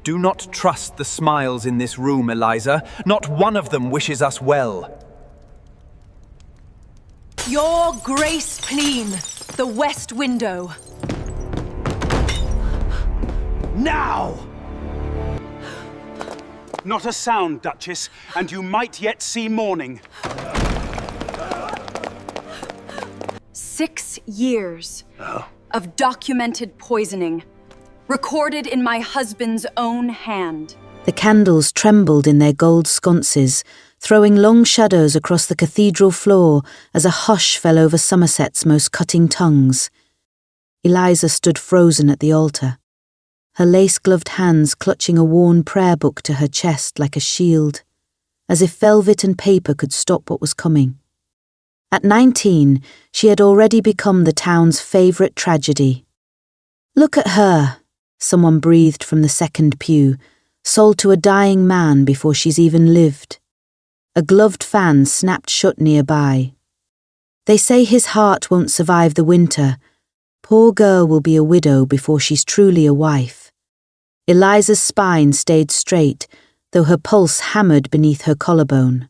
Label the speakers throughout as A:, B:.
A: Do not trust the smiles in this room, Eliza. Not one of them wishes us well.
B: Your Grace Pleen, the west window.
C: Now! Not a sound, Duchess, and you might yet see morning.
B: 6 years of documented poisoning, recorded in my husband's own hand.
D: The candles trembled in their gold sconces, throwing long shadows across the cathedral floor as a hush fell over Somerset's most cutting tongues. Eliza stood frozen at the altar, her lace-gloved hands clutching a worn prayer book to her chest like a shield, as if velvet and paper could stop what was coming. At 19, she had already become the town's favourite tragedy. "Look at her," someone breathed from the second pew, "sold to a dying man before she's even lived." A gloved fan snapped shut nearby. "They say his heart won't survive the winter. Poor girl will be a widow before she's truly a wife." Eliza's spine stayed straight, though her pulse hammered beneath her collarbone.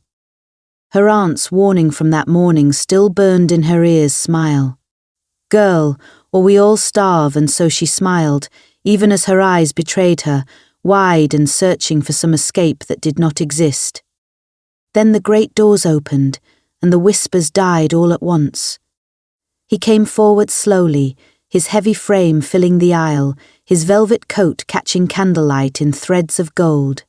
D: Her aunt's warning from that morning still burned in her ears. Smile. Girl, or we all starve, and so she smiled, even as her eyes betrayed her, wide and searching for some escape that did not exist. Then the great doors opened, and the whispers died all at once. He came forward slowly, his heavy frame filling the aisle, his velvet coat catching candlelight in threads of gold.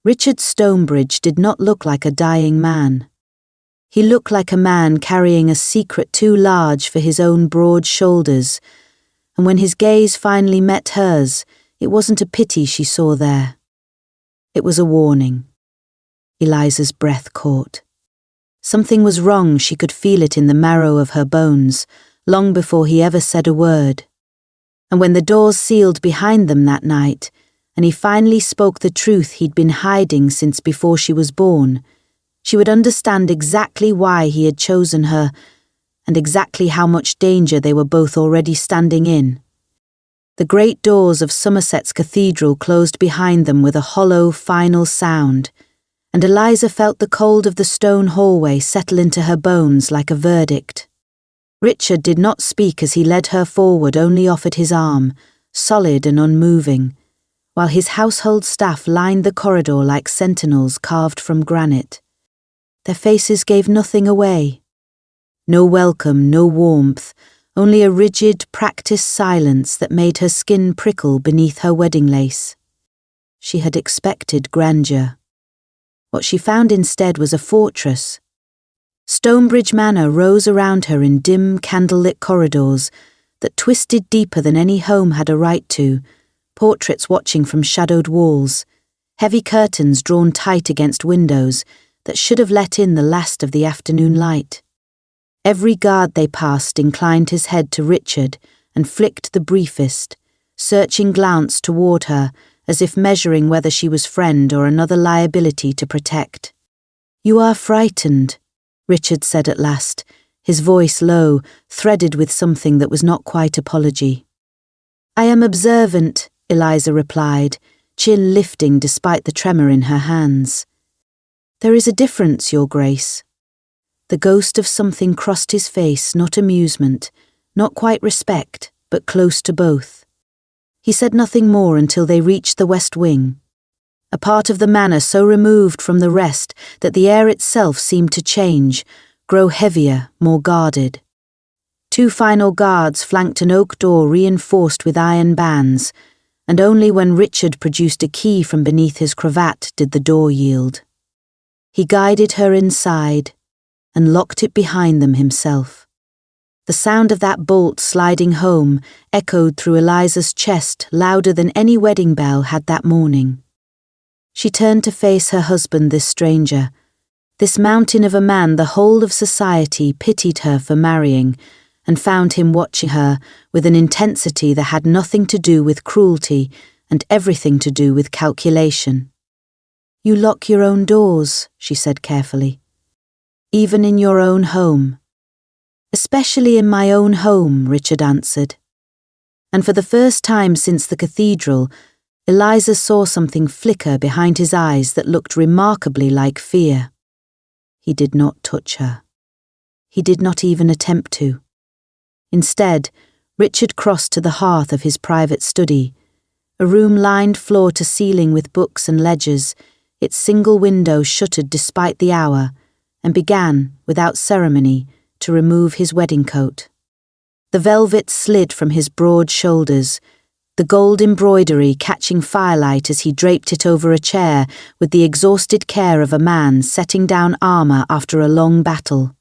D: Richard Stonebridge did not look like a dying man. He looked like a man carrying a secret too large for his own broad shoulders, and when his gaze finally met hers, it wasn't a pity she saw there. It was a warning. Eliza's breath caught. Something was wrong, she could feel it in the marrow of her bones, long before he ever said a word. And when the doors sealed behind them that night, and he finally spoke the truth he'd been hiding since before she was born, she would understand exactly why he had chosen her, and exactly how much danger they were both already standing in. The great doors of Somerset's cathedral closed behind them with a hollow, final sound, and Eliza felt the cold of the stone hallway settle into her bones like a verdict. Richard did not speak as he led her forward, only offered his arm, solid and unmoving, while his household staff lined the corridor like sentinels carved from granite. Their faces gave nothing away. No welcome, no warmth, only a rigid, practiced silence that made her skin prickle beneath her wedding lace. She had expected grandeur. What she found instead was a fortress. Stonebridge Manor rose around her in dim, candlelit corridors that twisted deeper than any home had a right to, portraits watching from shadowed walls, heavy curtains drawn tight against windows that should have let in the last of the afternoon light. Every guard they passed inclined his head to Richard and flicked the briefest, searching glance toward her as if measuring whether she was friend or another liability to protect. "You are frightened," Richard said at last, his voice low, threaded with something that was not quite apology. "I am observant," Eliza replied, chin lifting despite the tremor in her hands. "There is a difference, Your Grace." The ghost of something crossed his face, not amusement, not quite respect, but close to both. He said nothing more until they reached the west wing, a part of the manor so removed from the rest that the air itself seemed to change, grow heavier, more guarded. 2 final guards flanked an oak door reinforced with iron bands, and only when Richard produced a key from beneath his cravat did the door yield. He guided her inside and locked it behind them himself. The sound of that bolt sliding home echoed through Eliza's chest louder than any wedding bell had that morning. She turned to face her husband, this stranger, this mountain of a man the whole of society pitied her for marrying, and found him watching her with an intensity that had nothing to do with cruelty and everything to do with calculation. "You lock your own doors," she said carefully. "Even in your own home." "Especially in my own home," Richard answered. And for the first time since the cathedral, Eliza saw something flicker behind his eyes that looked remarkably like fear. He did not touch her. He did not even attempt to. Instead, Richard crossed to the hearth of his private study, a room lined floor to ceiling with books and ledgers, its single window shuttered despite the hour, and began, without ceremony, to remove his wedding coat. The velvet slid from his broad shoulders, the gold embroidery catching firelight as he draped it over a chair with the exhausted care of a man setting down armour after a long battle.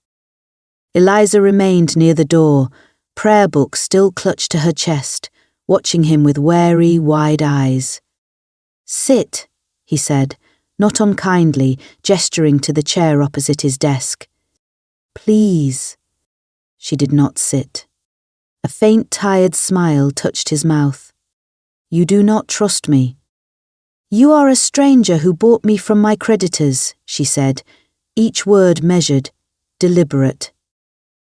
D: Eliza remained near the door, prayer book still clutched to her chest, watching him with wary, wide eyes. "Sit," he said, not unkindly, gesturing to the chair opposite his desk. "Please." She did not sit. A faint, tired smile touched his mouth. "You do not trust me." "You are a stranger who bought me from my creditors," she said, each word measured, deliberate.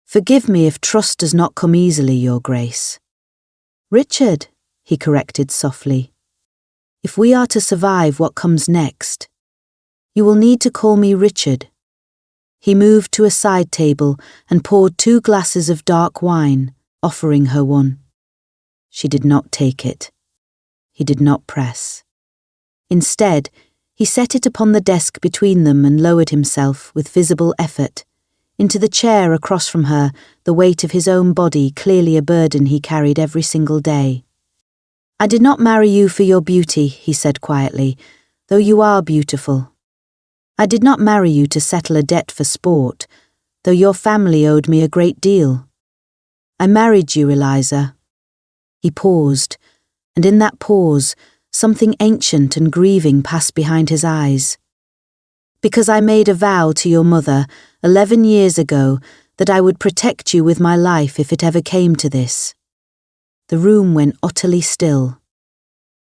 D: "Forgive me if trust does not come easily, Your Grace." "Richard," he corrected softly. "If we are to survive what comes next, you will need to call me Richard." He moved to a side table and poured 2 glasses of dark wine, offering her one. She did not take it. He did not press. Instead, he set it upon the desk between them and lowered himself, with visible effort, into the chair across from her, the weight of his own body clearly a burden he carried every single day. "I did not marry you for your beauty," he said quietly, "though you are beautiful. I did not marry you to settle a debt for sport, though your family owed me a great deal. I married you, Eliza." He paused, and in that pause, something ancient and grieving passed behind his eyes. "Because I made a vow to your mother 11 years ago that I would protect you with my life if it ever came to this." The room went utterly still.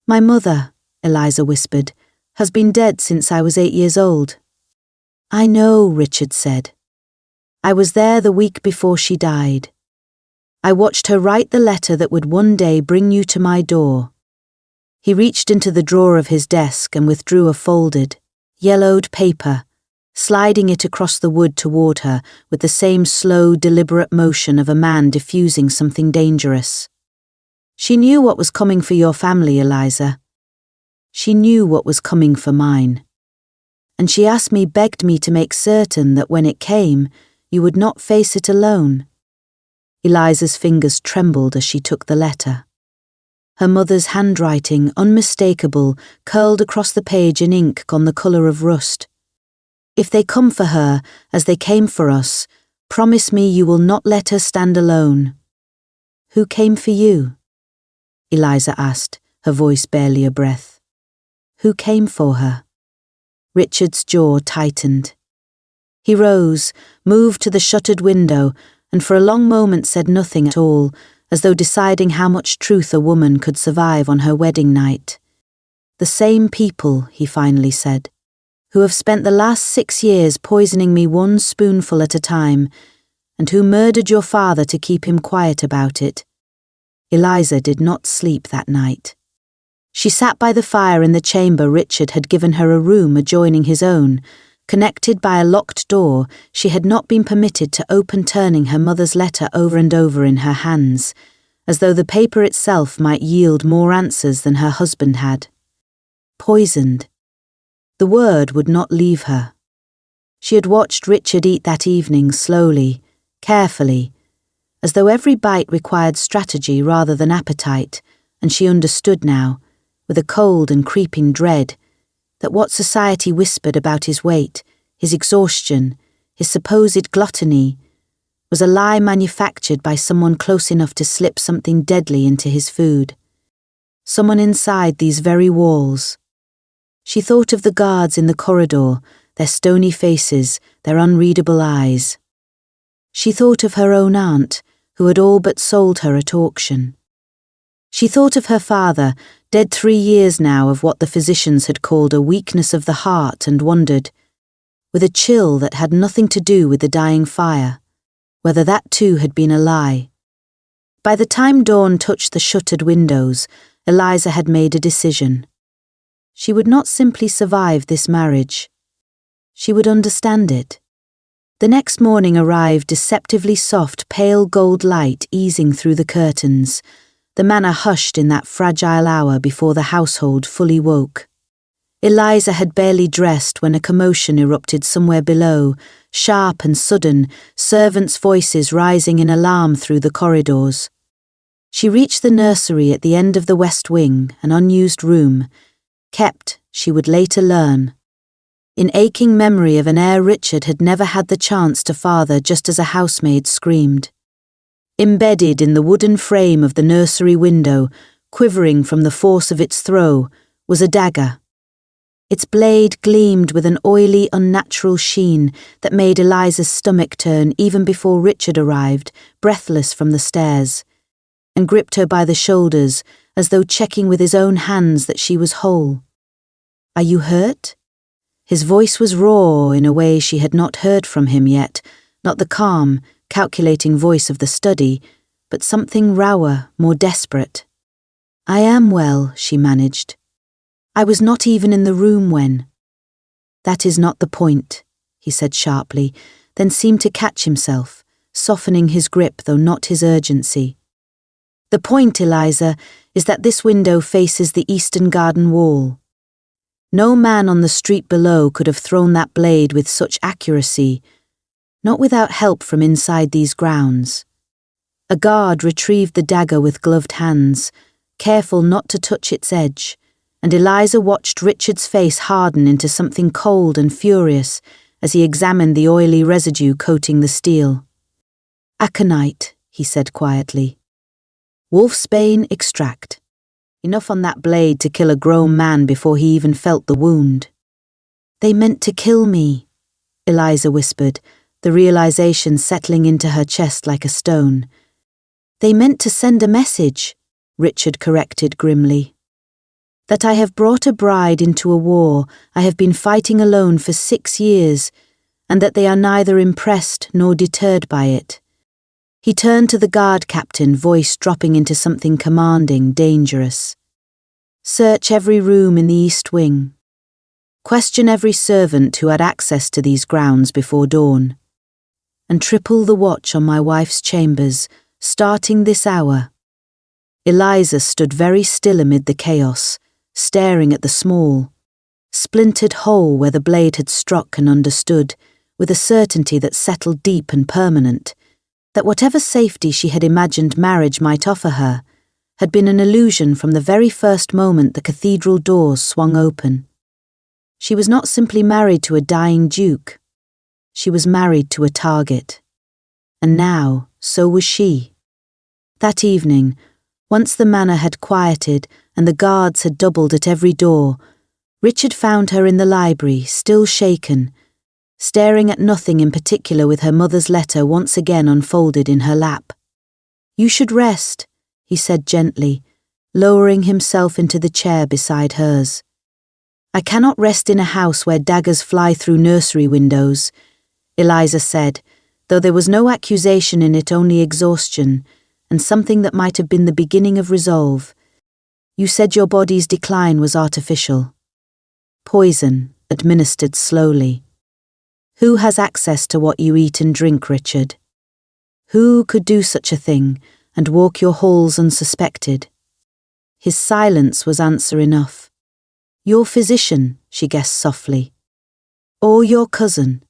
D: "My mother," Eliza whispered, "has been dead since I was 8 years old." "I know," Richard said. "I was there the week before she died. I watched her write the letter that would one day bring you to my door." He reached into the drawer of his desk and withdrew a folded, yellowed paper, sliding it across the wood toward her with the same slow, deliberate motion of a man diffusing something dangerous. "She knew what was coming for your family, Eliza. She knew what was coming for mine. And she begged me to make certain that when it came, you would not face it alone." Eliza's fingers trembled as she took the letter. Her mother's handwriting, unmistakable, curled across the page in ink gone the colour of rust. "If they come for her, as they came for us, promise me you will not let her stand alone." "Who came for you?" Eliza asked, her voice barely a breath. "Who came for her?" Richard's jaw tightened. He rose, moved to the shuttered window, and for a long moment said nothing at all, as though deciding how much truth a woman could survive on her wedding night. "The same people," he finally said, "who have spent the last 6 years poisoning me one spoonful at a time, and who murdered your father to keep him quiet about it." Eliza did not sleep that night. She sat by the fire in the chamber Richard had given her, a room adjoining his own. Connected by a locked door, she had not been permitted to open, turning her mother's letter over and over in her hands, as though the paper itself might yield more answers than her husband had. Poisoned. The word would not leave her. She had watched Richard eat that evening slowly, carefully, as though every bite required strategy rather than appetite, and she understood now, with a cold and creeping dread, that what society whispered about his weight, his exhaustion, his supposed gluttony, was a lie manufactured by someone close enough to slip something deadly into his food. Someone inside these very walls. She thought of the guards in the corridor, their stony faces, their unreadable eyes. She thought of her own aunt, who had all but sold her at auction. She thought of her father, dead 3 years now, of what the physicians had called a weakness of the heart, and wondered, with a chill that had nothing to do with the dying fire, whether that too had been a lie. By the time dawn touched the shuttered windows, Eliza had made a decision. She would not simply survive this marriage. She would understand it. The next morning arrived deceptively soft, pale gold light easing through the curtains. The manor hushed in that fragile hour before the household fully woke. Eliza had barely dressed when a commotion erupted somewhere below, sharp and sudden, servants' voices rising in alarm through the corridors. She reached the nursery at the end of the west wing, an unused room, kept, she would later learn, in aching memory of an heir Richard had never had the chance to father just as a housemaid screamed. Embedded in the wooden frame of the nursery window, quivering from the force of its throw, was a dagger. Its blade gleamed with an oily, unnatural sheen that made Eliza's stomach turn even before Richard arrived, breathless from the stairs, and gripped her by the shoulders as though checking with his own hands that she was whole. "Are you hurt?" His voice was raw in a way she had not heard from him yet, not the calm, calculating voice of the study, but something rawer, more desperate. "I am well," she managed. "I was not even in the room when—" "That is not the point," he said sharply, then seemed to catch himself, softening his grip though not his urgency. "The point, Eliza, is that this window faces the eastern garden wall. No man on the street below could have thrown that blade with such accuracy, not without help from inside these grounds." A guard retrieved the dagger with gloved hands, careful not to touch its edge, and Eliza watched Richard's face harden into something cold and furious as he examined the oily residue coating the steel. "Aconite," he said quietly. "Wolfsbane extract. Enough on that blade to kill a grown man before he even felt the wound." "They meant to kill me," Eliza whispered, the realization settling into her chest like a stone. "They meant to send a message," Richard corrected grimly. "That I have brought a bride into a war I have been fighting alone for 6 years, and that they are neither impressed nor deterred by it." He turned to the guard captain, voice dropping into something commanding, dangerous. "Search every room in the east wing. Question every servant who had access to these grounds before dawn. And triple the watch on my wife's chambers, starting this hour." Eliza stood very still amid the chaos, staring at the small, splintered hole where the blade had struck and understood, with a certainty that settled deep and permanent, that whatever safety she had imagined marriage might offer her had been an illusion from the very first moment the cathedral doors swung open. She was not simply married to a dying duke. She was married to a target. And now, so was she. That evening, once the manor had quieted and the guards had doubled at every door, Richard found her in the library, still shaken, staring at nothing in particular with her mother's letter once again unfolded in her lap. "You should rest," he said gently, lowering himself into the chair beside hers. "I cannot rest in a house where daggers fly through nursery windows," Eliza said, though there was no accusation in it, only exhaustion, and something that might have been the beginning of resolve. "You said your body's decline was artificial. Poison, administered slowly. Who has access to what you eat and drink, Richard? Who could do such a thing and walk your halls unsuspected?" His silence was answer enough. "Your physician," she guessed softly. "Or your cousin.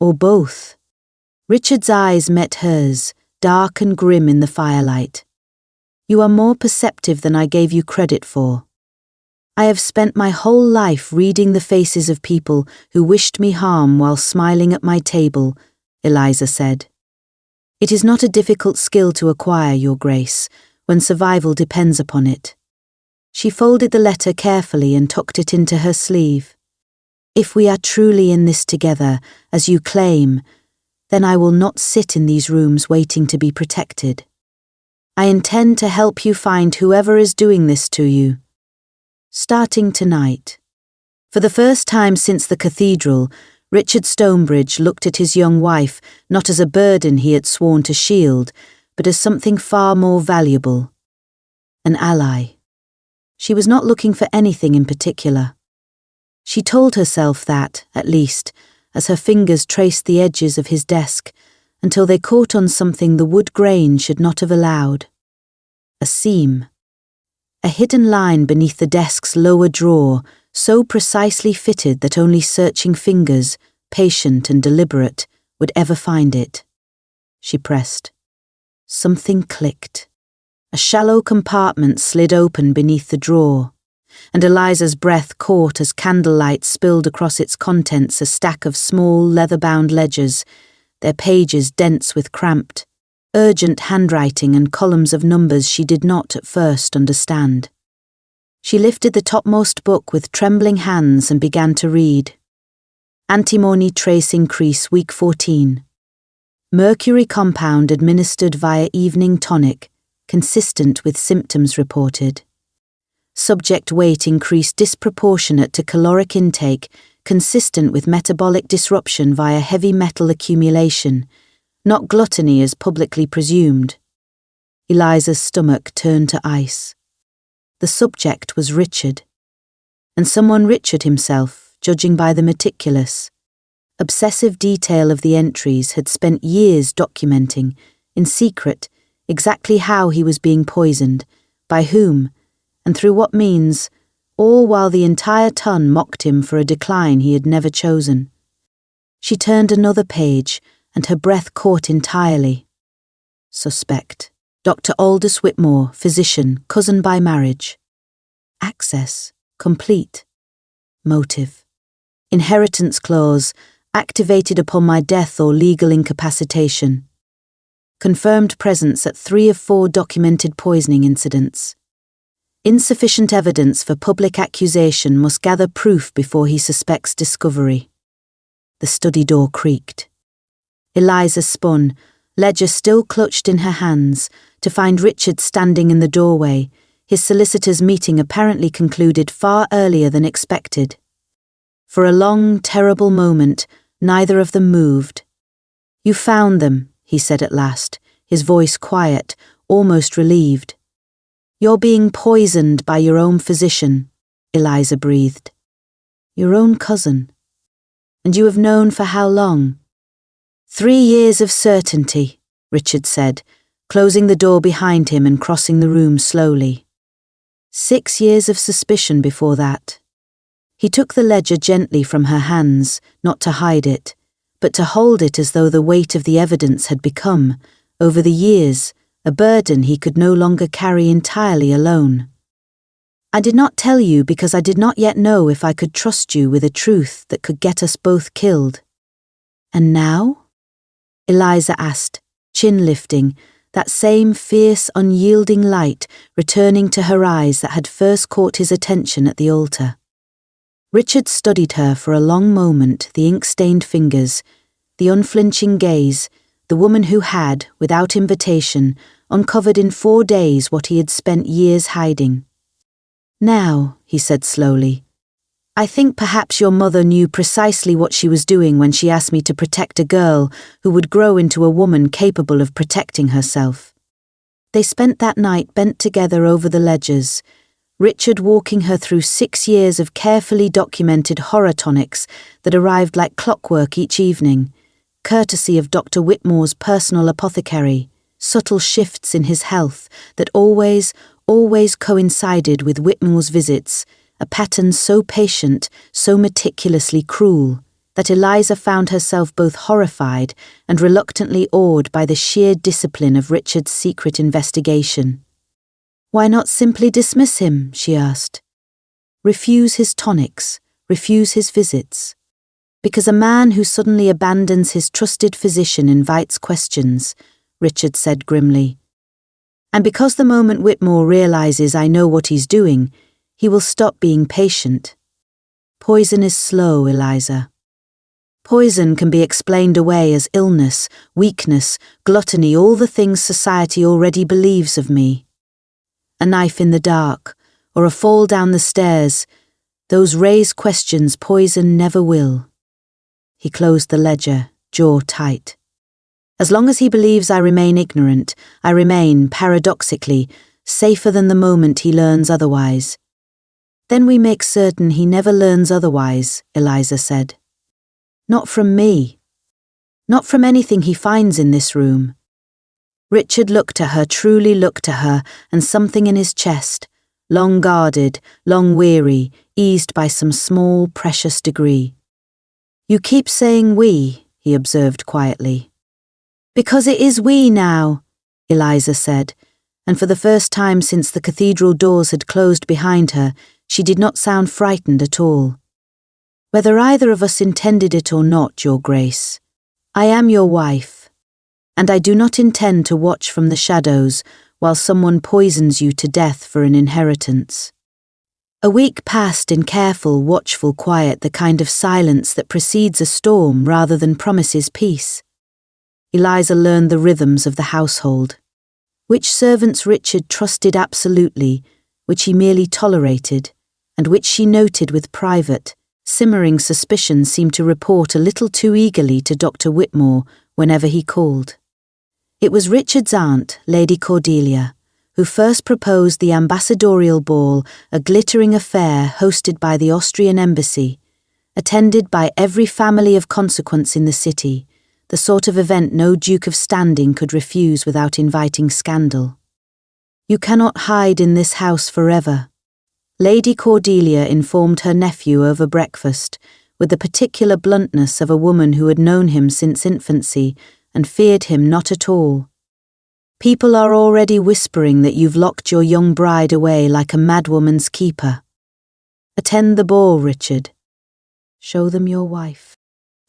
D: Or both." Richard's eyes met hers, dark and grim in the firelight. "You are more perceptive than I gave you credit for. I have spent my whole life reading the faces of people who wished me harm while smiling at my table," Eliza said. "It is not a difficult skill to acquire, Your Grace, when survival depends upon it." She folded the letter carefully and tucked it into her sleeve. "If we are truly in this together, as you claim, then I will not sit in these rooms waiting to be protected. I intend to help you find whoever is doing this to you. Starting tonight." For the first time since the cathedral, Richard Stonebridge looked at his young wife not as a burden he had sworn to shield, but as something far more valuable. An ally. She was not looking for anything in particular. She told herself that, at least, as her fingers traced the edges of his desk, until they caught on something the wood grain should not have allowed. A seam. A hidden line beneath the desk's lower drawer, so precisely fitted that only searching fingers, patient and deliberate, would ever find it. She pressed. Something clicked. A shallow compartment slid open beneath the drawer, and Eliza's breath caught as candlelight spilled across its contents a stack of small, leather-bound ledgers, their pages dense with cramped, urgent handwriting and columns of numbers she did not at first understand. She lifted the topmost book with trembling hands and began to read. Antimony trace increase week 14. Mercury compound administered via evening tonic, consistent with symptoms reported. Subject weight increase disproportionate to caloric intake, consistent with metabolic disruption via heavy metal accumulation, not gluttony as publicly presumed. Eliza's stomach turned to ice. The subject was Richard. And someone Richard himself, judging by the meticulous, obsessive detail of the entries, had spent years documenting, in secret, exactly how he was being poisoned, by whom, and through what means, all while the entire ton mocked him for a decline he had never chosen. She turned another page, and her breath caught entirely. Suspect. Dr. Aldous Whitmore, physician, cousin by marriage. Access. Complete. Motive. Inheritance clause, activated upon my death or legal incapacitation. Confirmed presence at 3 of 4 documented poisoning incidents. Insufficient evidence for public accusation, must gather proof before he suspects discovery. The study door creaked. Eliza spun, ledger still clutched in her hands, to find Richard standing in the doorway, his solicitors' meeting apparently concluded far earlier than expected. For a long, terrible moment, neither of them moved. "You found them," he said at last, his voice quiet, almost relieved. "You're being poisoned by your own physician," Eliza breathed. "Your own cousin. And you have known for how long?" 3 years of certainty, Richard said, closing the door behind him and crossing the room slowly. 6 years of suspicion before that. He took the ledger gently from her hands, not to hide it, but to hold it as though the weight of the evidence had become, over the years, a burden he could no longer carry entirely alone. "I did not tell you because I did not yet know if I could trust you with a truth that could get us both killed." "And now?" Eliza asked, chin lifting, that same fierce, unyielding light returning to her eyes that had first caught his attention at the altar. Richard studied her for a long moment, the ink-stained fingers, the unflinching gaze, the woman who had, without invitation, uncovered in 4 days what he had spent years hiding. "Now," he said slowly, "I think perhaps your mother knew precisely what she was doing when she asked me to protect a girl who would grow into a woman capable of protecting herself." They spent that night bent together over the ledgers, Richard walking her through 6 years of carefully documented horror tonics that arrived like clockwork each evening, courtesy of Dr. Whitmore's personal apothecary, subtle shifts in his health that always coincided with Whitmore's visits, a pattern so patient, so meticulously cruel, that Eliza found herself both horrified and reluctantly awed by the sheer discipline of Richard's secret investigation. "Why not simply dismiss him?" she asked. "Refuse his tonics, refuse his visits. Because a man who suddenly abandons his trusted physician invites questions," Richard said grimly. "And because the moment Whitmore realizes I know what he's doing, he will stop being patient. Poison is slow, Eliza. Poison can be explained away as illness, weakness, gluttony, all the things society already believes of me. A knife in the dark, or a fall down the stairs, those raised questions poison never will." He closed the ledger, jaw tight. "As long as he believes I remain ignorant, I remain, paradoxically, safer than the moment he learns otherwise. Then we make certain he never learns otherwise, Eliza said. Not from me. Not from anything he finds in this room. Richard looked at her, truly looked at her, and something in his chest, long guarded, long weary, eased by some small, precious degree. You keep saying we, he observed quietly. Because it is we now, Eliza said, and for the first time since the cathedral doors had closed behind her, she did not sound frightened at all. Whether either of us intended it or not, Your Grace, I am your wife, and I do not intend to watch from the shadows while someone poisons you to death for an inheritance. A week passed in careful, watchful quiet, the kind of silence that precedes a storm rather than promises peace. Eliza learned the rhythms of the household. Which servants Richard trusted absolutely, which he merely tolerated, and which she noted with private, simmering suspicion seemed to report a little too eagerly to Dr. Whitmore whenever he called. It was Richard's aunt, Lady Cordelia, who first proposed the ambassadorial ball, a glittering affair hosted by the Austrian embassy, attended by every family of consequence in the city, the sort of event no Duke of standing could refuse without inviting scandal. You cannot hide in this house forever, Lady Cordelia informed her nephew over breakfast, with the particular bluntness of a woman who had known him since infancy and feared him not at all. People are already whispering that you've locked your young bride away like a madwoman's keeper. Attend the ball, Richard. Show them your wife.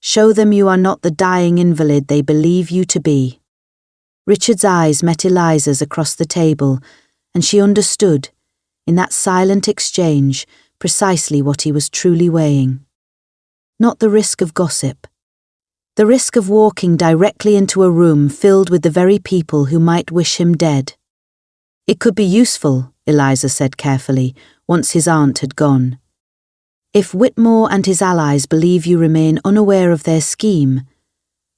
D: Show them you are not the dying invalid they believe you to be. Richard's eyes met Eliza's across the table, and she understood, in that silent exchange, precisely what he was truly weighing. Not the risk of gossip. The risk of walking directly into a room filled with the very people who might wish him dead. It could be useful, Eliza said carefully, once his aunt had gone. If Whitmore and his allies believe you remain unaware of their scheme,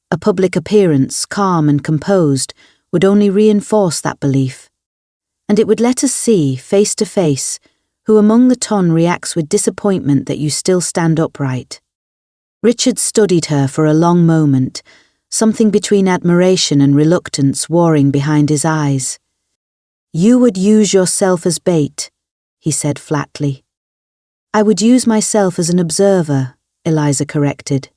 D: a public appearance, calm and composed, would only reinforce that belief. And it would let us see, face to face, who among the ton reacts with disappointment that you still stand upright. Richard studied her for a long moment, something between admiration and reluctance warring behind his eyes. You would use yourself as bait, he said flatly. I would use myself as an observer, Eliza corrected.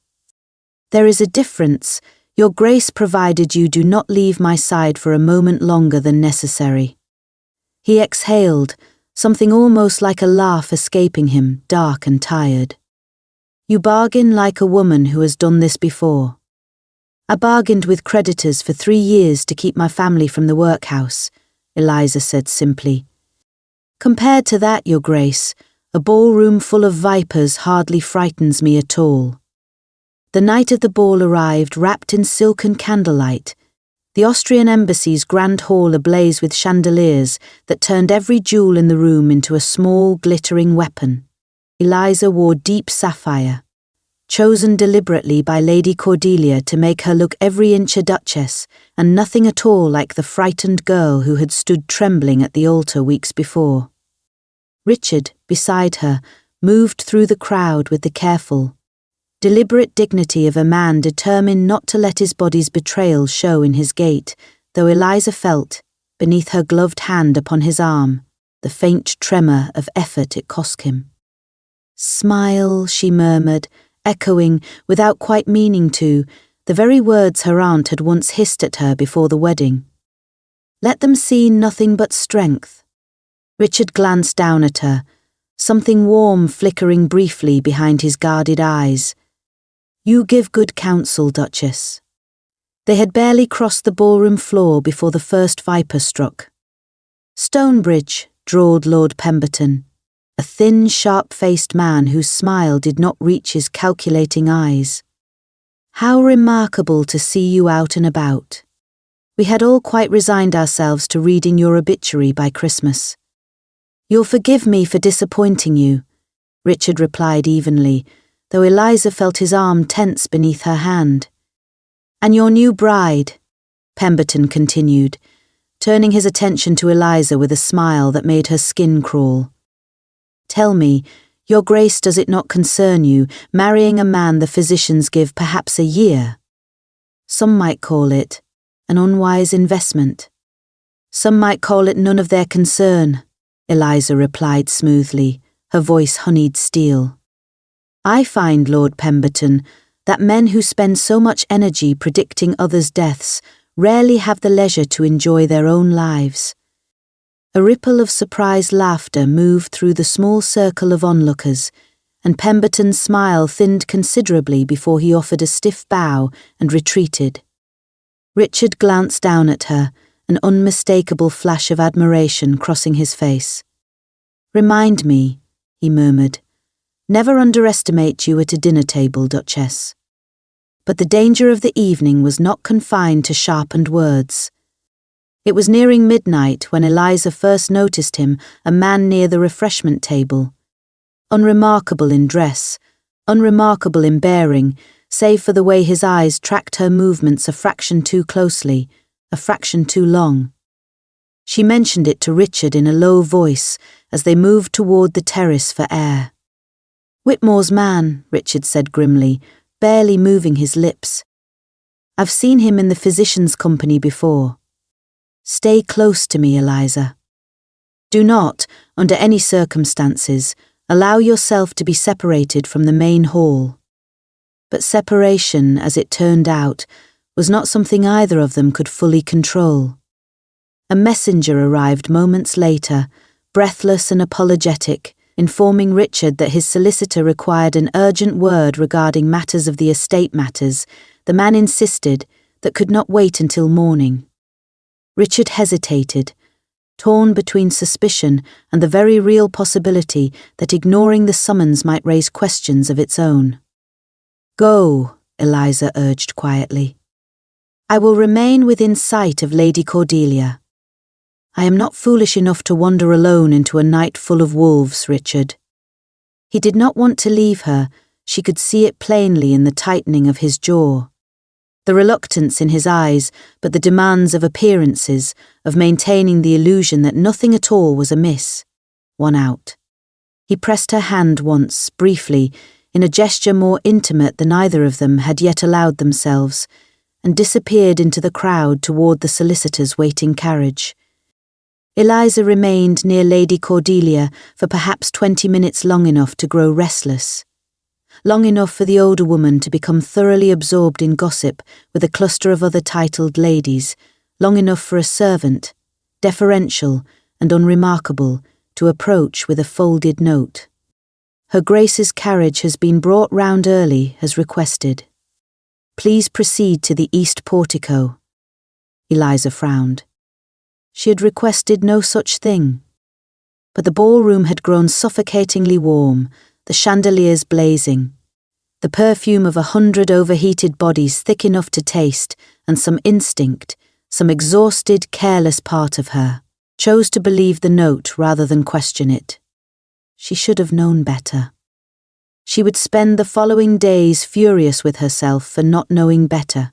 D: There is a difference, Your Grace, provided you do not leave my side for a moment longer than necessary. He exhaled, something almost like a laugh escaping him, dark and tired. You bargain like a woman who has done this before. I bargained with creditors for 3 years to keep my family from the workhouse, Eliza said simply. Compared to that, Your Grace, a ballroom full of vipers hardly frightens me at all. The night of the ball arrived wrapped in silken candlelight, the Austrian embassy's grand hall ablaze with chandeliers that turned every jewel in the room into a small, glittering weapon. Eliza wore deep sapphire, chosen deliberately by Lady Cordelia to make her look every inch a duchess, and nothing at all like the frightened girl who had stood trembling at the altar weeks before. Richard, beside her, moved through the crowd with the careful, deliberate dignity of a man determined not to let his body's betrayal show in his gait, though Eliza felt, beneath her gloved hand upon his arm, the faint tremor of effort it cost him. Smile, she murmured, echoing, without quite meaning to, the very words her aunt had once hissed at her before the wedding. Let them see nothing but strength. Richard glanced down at her, something warm flickering briefly behind his guarded eyes. You give good counsel, Duchess. They had barely crossed the ballroom floor before the first viper struck. Stonebridge, drawled Lord Pemberton, a thin, sharp-faced man whose smile did not reach his calculating eyes. How remarkable to see you out and about. We had all quite resigned ourselves to reading your obituary by Christmas. You'll forgive me for disappointing you, Richard replied evenly, though Eliza felt his arm tense beneath her hand. And your new bride, Pemberton continued, turning his attention to Eliza with a smile that made her skin crawl. Tell me, your grace, does it not concern you, marrying a man the physicians give perhaps a year? Some might call it an unwise investment. Some might call it none of their concern, Eliza replied smoothly, her voice honeyed steel. I find, Lord Pemberton, that men who spend so much energy predicting others' deaths rarely have the leisure to enjoy their own lives. A ripple of surprised laughter moved through the small circle of onlookers, and Pemberton's smile thinned considerably before he offered a stiff bow and retreated. Richard glanced down at her, an unmistakable flash of admiration crossing his face. Remind me, he murmured. Never underestimate you at a dinner table, Duchess. But the danger of the evening was not confined to sharpened words. It was nearing midnight when Eliza first noticed him, a man near the refreshment table. Unremarkable in dress, unremarkable in bearing, save for the way his eyes tracked her movements a fraction too closely, a fraction too long. She mentioned it to Richard in a low voice as they moved toward the terrace for air. Whitmore's man, Richard said grimly, barely moving his lips. I've seen him in the physician's company before. Stay close to me, Eliza. Do not, under any circumstances, allow yourself to be separated from the main hall. But separation, as it turned out, was not something either of them could fully control. A messenger arrived moments later, breathless and apologetic, informing Richard that his solicitor required an urgent word regarding matters of the estate matters. The man insisted that could not wait until morning. Richard hesitated, torn between suspicion and the very real possibility that ignoring the summons might raise questions of its own. Go, Eliza urged quietly. I will remain within sight of Lady Cordelia. I am not foolish enough to wander alone into a night full of wolves, Richard. He did not want to leave her. She could see it plainly in the tightening of his jaw. The reluctance in his eyes, but the demands of appearances, of maintaining the illusion that nothing at all was amiss, won out. He pressed her hand once, briefly, in a gesture more intimate than either of them had yet allowed themselves, and disappeared into the crowd toward the solicitor's waiting carriage. Eliza remained near Lady Cordelia for perhaps 20 minutes, long enough to grow restless. Long enough for the older woman to become thoroughly absorbed in gossip with a cluster of other titled ladies, long enough for a servant, deferential and unremarkable, to approach with a folded note. Her Grace's carriage has been brought round early, as requested. Please proceed to the east portico. Eliza frowned. She had requested no such thing. But the ballroom had grown suffocatingly warm, the chandeliers blazing, the perfume of 100 overheated bodies thick enough to taste, and some instinct, some exhausted, careless part of her, chose to believe the note rather than question it. She should have known better. She would spend the following days furious with herself for not knowing better.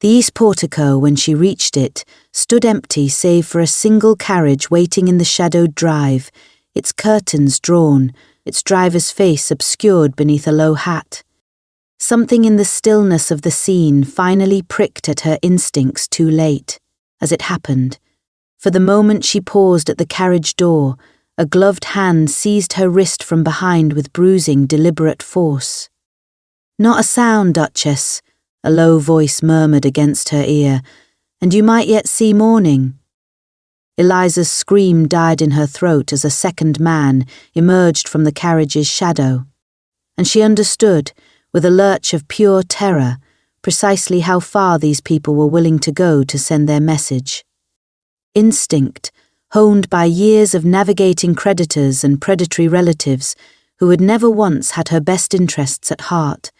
D: The east portico, when she reached it, stood empty save for a single carriage waiting in the shadowed drive, its curtains drawn, its driver's face obscured beneath a low hat. Something in the stillness of the scene finally pricked at her instincts too late, as it happened. For the moment she paused at the carriage door, a gloved hand seized her wrist from behind with bruising, deliberate force. Not a sound, Duchess, a low voice murmured against her ear, and you might yet see morning. Eliza's scream died in her throat as a second man emerged from the carriage's shadow, and she understood, with a lurch of pure terror, precisely how far these people were willing to go to send their message. Instinct, honed by years of navigating creditors and predatory relatives who had never once had her best interests at heart,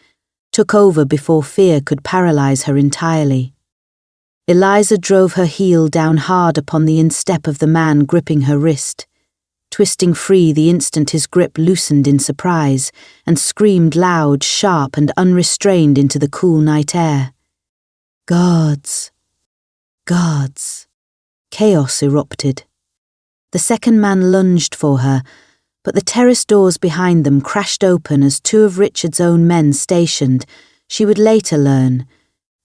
D: took over before fear could paralyze her entirely. Eliza drove her heel down hard upon the instep of the man gripping her wrist, twisting free the instant his grip loosened in surprise, and screamed loud, sharp, and unrestrained into the cool night air. Guards! Guards! Chaos erupted. The second man lunged for her, But the terrace doors behind them crashed open as two of Richard's own men stationed, she would later learn.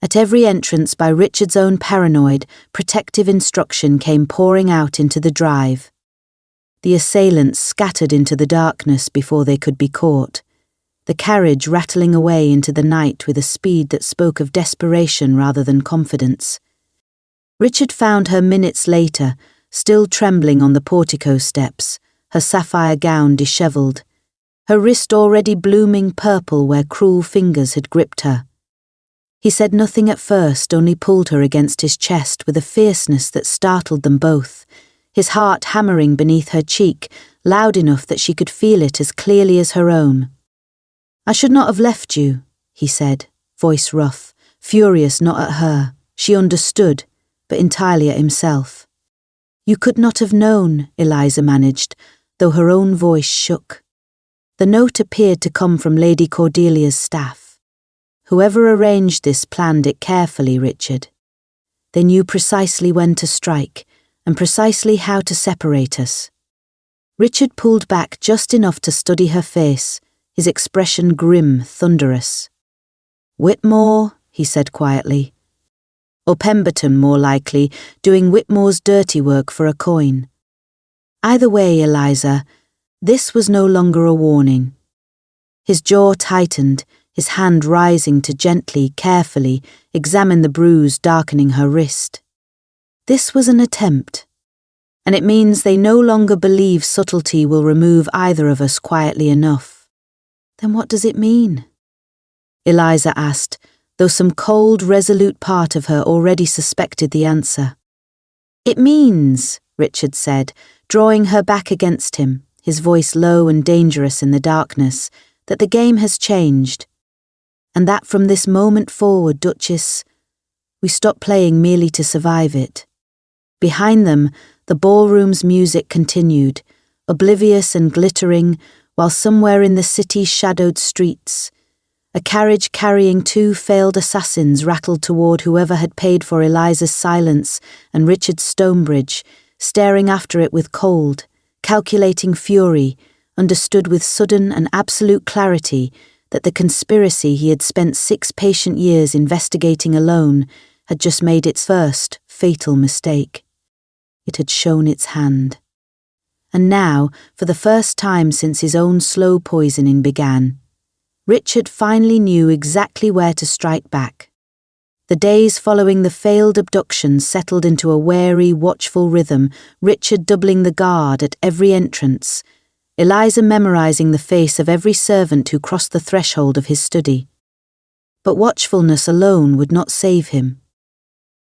D: At every entrance by Richard's own paranoid, protective instruction came pouring out into the drive. The assailants scattered into the darkness before they could be caught, the carriage rattling away into the night with a speed that spoke of desperation rather than confidence. Richard found her minutes later, still trembling on the portico steps, her sapphire gown dishevelled, her wrist already blooming purple where cruel fingers had gripped her. He said nothing at first, only pulled her against his chest with a fierceness that startled them both, his heart hammering beneath her cheek, loud enough that she could feel it as clearly as her own. "I should not have left you," he said, voice rough, furious not at her, she understood, but entirely at himself. "You could not have known," Eliza managed, though her own voice shook. The note appeared to come from Lady Cordelia's staff. Whoever arranged this planned it carefully, Richard. They knew precisely when to strike, and precisely how to separate us. Richard pulled back just enough to study her face, his expression grim, thunderous. "Whitmore," he said quietly. Or Pemberton, more likely, doing Whitmore's dirty work for a coin. Either way, Eliza, this was no longer a warning. His jaw tightened, his hand rising to gently, carefully, examine the bruise darkening her wrist. This was an attempt, and it means they no longer believe subtlety will remove either of us quietly enough. Then what does it mean? Eliza asked, though some cold, resolute part of her already suspected the answer. "It means," Richard said, drawing her back against him, his voice low and dangerous in the darkness, "that the game has changed. And that from this moment forward, Duchess, we stop playing merely to survive it." Behind them, the ballroom's music continued, oblivious and glittering, while somewhere in the city's shadowed streets, a carriage carrying two failed assassins rattled toward whoever had paid for Eliza's silence and Richard's Stonebridge, staring after it with cold, calculating fury, understood with sudden and absolute clarity that the conspiracy he had spent 6 patient years investigating alone had just made its first, fatal mistake. It had shown its hand. And now, for the first time since his own slow poisoning began, Richard finally knew exactly where to strike back. The days following the failed abduction settled into a wary, watchful rhythm, Richard doubling the guard at every entrance, Eliza memorizing the face of every servant who crossed the threshold of his study. But watchfulness alone would not save him.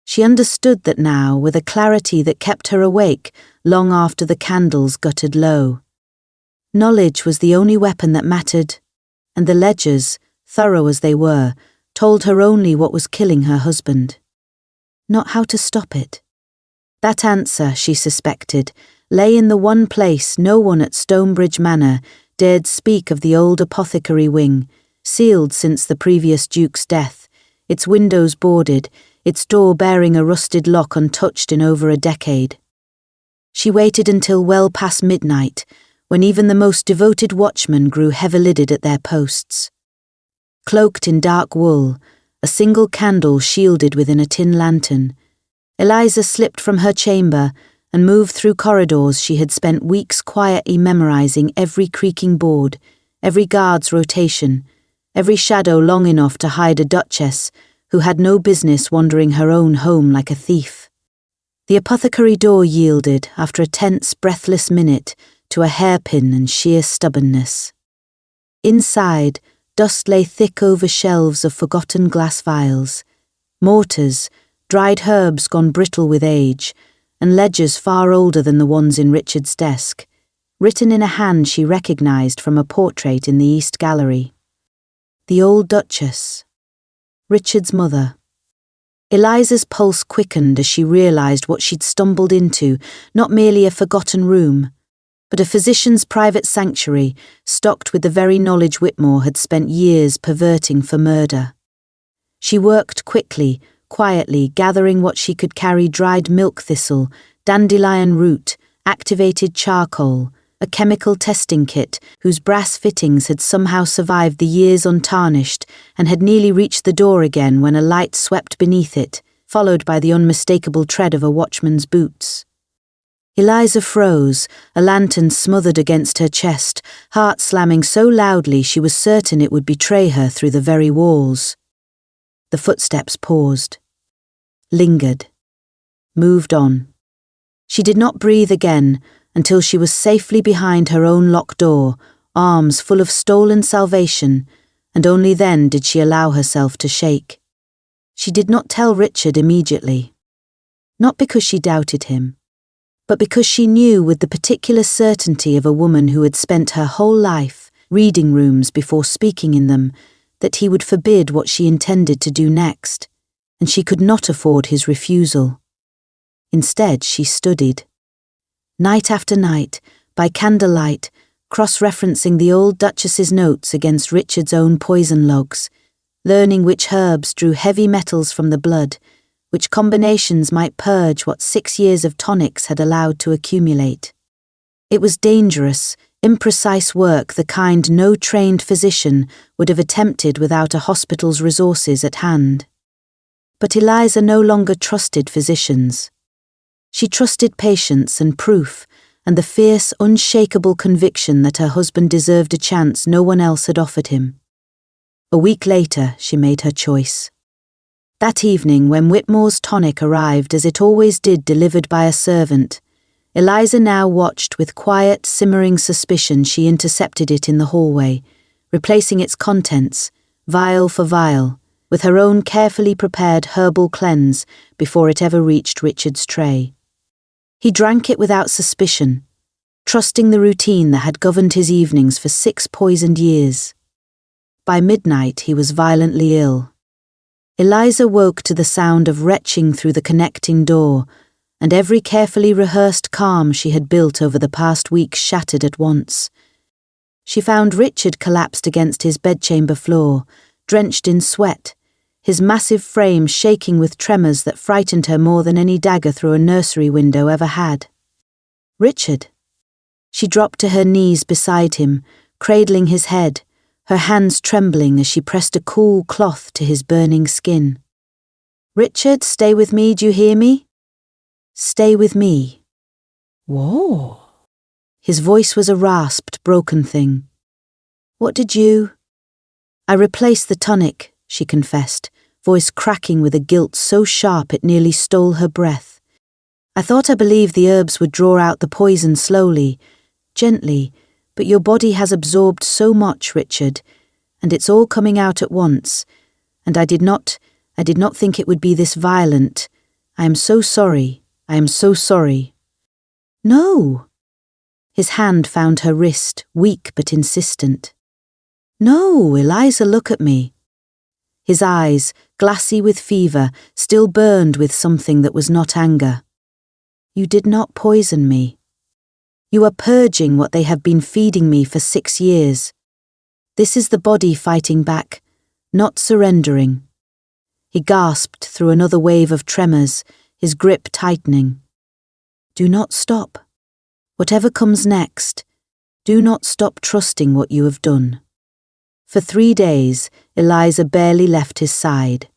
D: She understood that now with a clarity that kept her awake long after the candles guttered low. Knowledge was the only weapon that mattered, and the ledgers, thorough as they were, told her only what was killing her husband. Not how to stop it. That answer, she suspected, lay in the one place no one at Stonebridge Manor dared speak of the old apothecary wing, sealed since the previous Duke's death, its windows boarded, its door bearing a rusted lock untouched in over a decade. She waited until well past midnight, when even the most devoted watchmen grew heavy-lidded at their posts. Cloaked in dark wool, a single candle shielded within a tin lantern, Eliza slipped from her chamber and moved through corridors she had spent weeks quietly memorizing every creaking board, every guard's rotation, every shadow long enough to hide a Duchess who had no business wandering her own home like a thief. The apothecary door yielded, after a tense, breathless minute, to a hairpin and sheer stubbornness. Inside, dust lay thick over shelves of forgotten glass vials, mortars, dried herbs gone brittle with age, and ledgers far older than the ones in Richard's desk, written in a hand she recognized from a portrait in the East Gallery. The old Duchess, Richard's mother. Eliza's pulse quickened as she realized what she'd stumbled into, not merely a forgotten room, but a physician's private sanctuary stocked with the very knowledge Whitmore had spent years perverting for murder. She worked quickly, quietly, gathering what she could carry: dried milk thistle, dandelion root, activated charcoal, a chemical testing kit whose brass fittings had somehow survived the years untarnished and had nearly reached the door again when a light swept beneath it, followed by the unmistakable tread of a watchman's boots. Eliza froze, a lantern smothered against her chest, heart slamming so loudly she was certain it would betray her through the very walls. The footsteps paused, lingered, moved on. She did not breathe again until she was safely behind her own locked door, arms full of stolen salvation, and only then did she allow herself to shake. She did not tell Richard immediately. Not because she doubted him, but because she knew with the particular certainty of a woman who had spent her whole life reading rooms before speaking in them, that he would forbid what she intended to do next, and she could not afford his refusal. Instead, she studied. Night after night, by candlelight, cross-referencing the old Duchess's notes against Richard's own poison logs, learning which herbs drew heavy metals from the blood, which combinations might purge what 6 years of tonics had allowed to accumulate. It was dangerous, imprecise work, the kind no trained physician would have attempted without a hospital's resources at hand. But Eliza no longer trusted physicians. She trusted patience and proof, and the fierce, unshakable conviction that her husband deserved a chance no one else had offered him. A week later, she made her choice. That evening, when Whitmore's tonic arrived as it always did, delivered by a servant, Eliza now watched with quiet, simmering suspicion. She intercepted it in the hallway, replacing its contents, vial for vial, with her own carefully prepared herbal cleanse before it ever reached Richard's tray. He drank it without suspicion, trusting the routine that had governed his evenings for 6 poisoned years. By midnight, he was violently ill. Eliza woke to the sound of retching through the connecting door, and every carefully rehearsed calm she had built over the past week shattered at once. She found Richard collapsed against his bedchamber floor, drenched in sweat, his massive frame shaking with tremors that frightened her more than any dagger through a nursery window ever had. Richard. She dropped to her knees beside him, cradling his head, her hands trembling as she pressed a cool cloth to his burning skin. "Richard, stay with me, do you hear me? Stay with me." "Whoa." His voice was a rasped, broken thing. "What did you—" "I replaced the tonic," she confessed, voice cracking with a guilt so sharp it nearly stole her breath. "I thought I believed the herbs would draw out the poison slowly, gently, but your body has absorbed so much, Richard, and it's all coming out at once, and I did not think it would be this violent. I am so sorry. I am so sorry." "No." His hand found her wrist, weak but insistent. "No, Eliza, look at me." His eyes, glassy with fever, still burned with something that was not anger. "You did not poison me. You are purging what they have been feeding me for 6 years. This is the body fighting back, not surrendering." He gasped through another wave of tremors, his grip tightening. "Do not stop. Whatever comes next, do not stop trusting what you have done." For 3 days, Eliza barely left his side.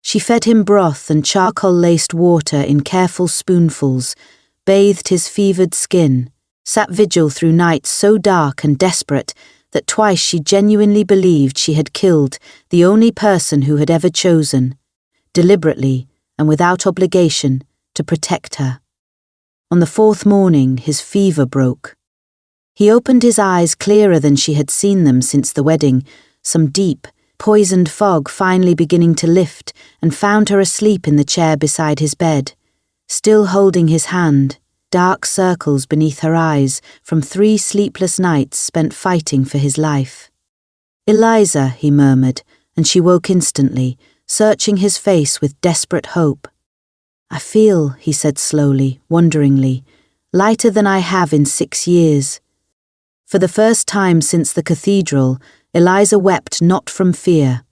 D: She fed him broth and charcoal-laced water in careful spoonfuls, bathed his fevered skin, sat vigil through nights so dark and desperate that twice she genuinely believed she had killed the only person who had ever chosen, deliberately and without obligation, to protect her. On the 4th morning, his fever broke. He opened his eyes clearer than she had seen them since the wedding, some deep, poisoned fog finally beginning to lift, and found her asleep in the chair beside his bed, still holding his hand, dark circles beneath her eyes from 3 sleepless nights spent fighting for his life. "Eliza," he murmured, and she woke instantly, searching his face with desperate hope. "I feel," he said slowly, wonderingly, "lighter than I have in 6 years." For the first time since the cathedral, Eliza wept not from fear,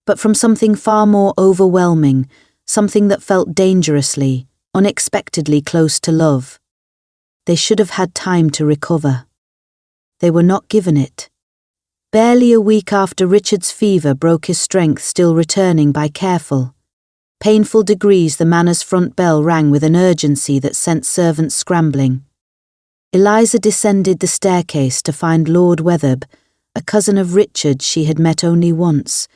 D: but from something far more overwhelming, something that felt dangerously, unexpectedly close to love. They should have had time to recover. They were not given it. Barely a week after Richard's fever broke his strength still returning by careful, painful degrees, the manor's front bell rang with an urgency that sent servants scrambling. Eliza descended the staircase to find Lord Wetherb, a cousin of Richard she had met only once,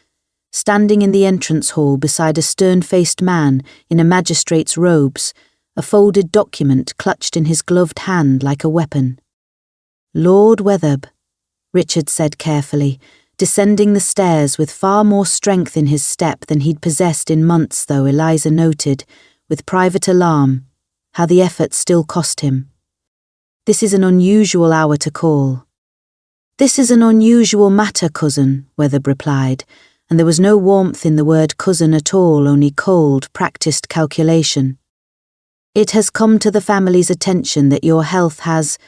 D: standing in the entrance hall beside a stern-faced man in a magistrate's robes, a folded document clutched in his gloved hand like a weapon. "Lord Wetherb," Richard said carefully, descending the stairs with far more strength in his step than he'd possessed in months, though Eliza noted, with private alarm, how the effort still cost him. "This is an unusual hour to call." "This is an unusual matter, cousin," Wetherb replied, and there was no warmth in the word cousin at all, only cold, practiced calculation. "It has come to the family's attention that your health has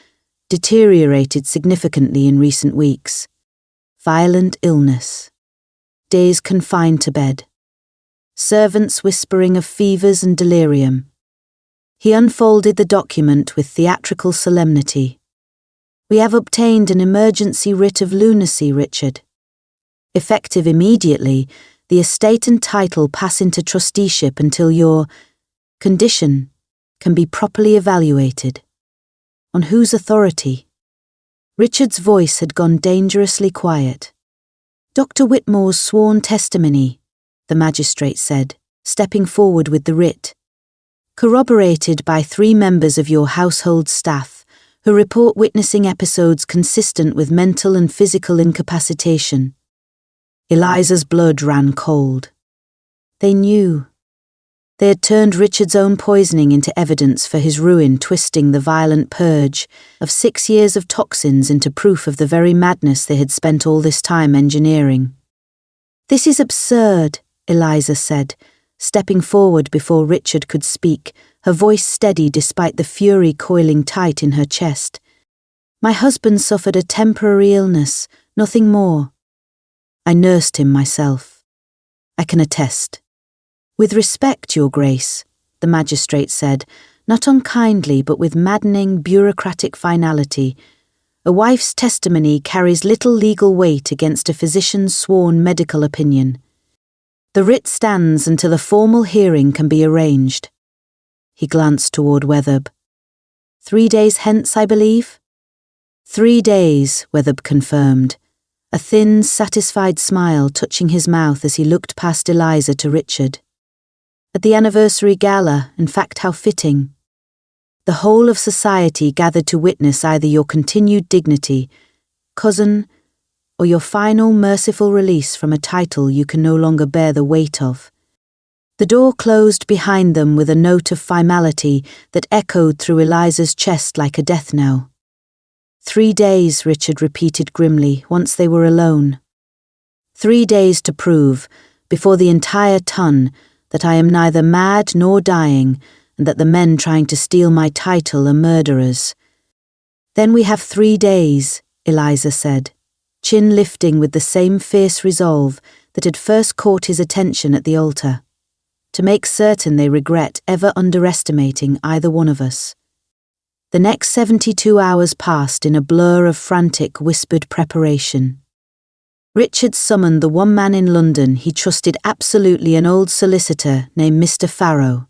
D: deteriorated significantly in recent weeks. Violent illness. Days confined to bed. Servants whispering of fevers and delirium." He unfolded the document with theatrical solemnity. "We have obtained an emergency writ of lunacy, Richard. Effective immediately, the estate and title pass into trusteeship until your condition can be properly evaluated." "On whose authority?" Richard's voice had gone dangerously quiet. "Dr. Whitmore's sworn testimony," the magistrate said, stepping forward with the writ. "Corroborated by 3 members of your household staff, who report witnessing episodes consistent with mental and physical incapacitation." Eliza's blood ran cold. They knew. They had turned Richard's own poisoning into evidence for his ruin, twisting the violent purge of 6 years of toxins into proof of the very madness they had spent all this time engineering. "This is absurd," Eliza said, stepping forward before Richard could speak, her voice steady despite the fury coiling tight in her chest. "My husband suffered a temporary illness, nothing more. I nursed him myself. I can attest." "With respect, Your Grace," the magistrate said, not unkindly but with maddening bureaucratic finality, "a wife's testimony carries little legal weight against a physician's sworn medical opinion. The writ stands until a formal hearing can be arranged." He glanced toward Wetherb. 3 days hence, I believe?" 3 days, Wetherb confirmed, a thin, satisfied smile touching his mouth as he looked past Eliza to Richard. "At the anniversary gala, in fact, how fitting. The whole of society gathered to witness either your continued dignity, cousin, or your final merciful release from a title you can no longer bear the weight of." The door closed behind them with a note of finality that echoed through Eliza's chest like a death knell. 3 days, Richard repeated grimly, once they were alone. 3 days to prove, before the entire ton, that I am neither mad nor dying, and that the men trying to steal my title are murderers. "Then we have 3 days, Eliza said, chin lifting with the same fierce resolve that had first caught his attention at the altar, to make certain they regret ever underestimating either one of us. The next 72 hours passed in a blur of frantic, whispered preparation. Richard summoned the one man in London he trusted absolutely, an old solicitor named Mr. Farrow,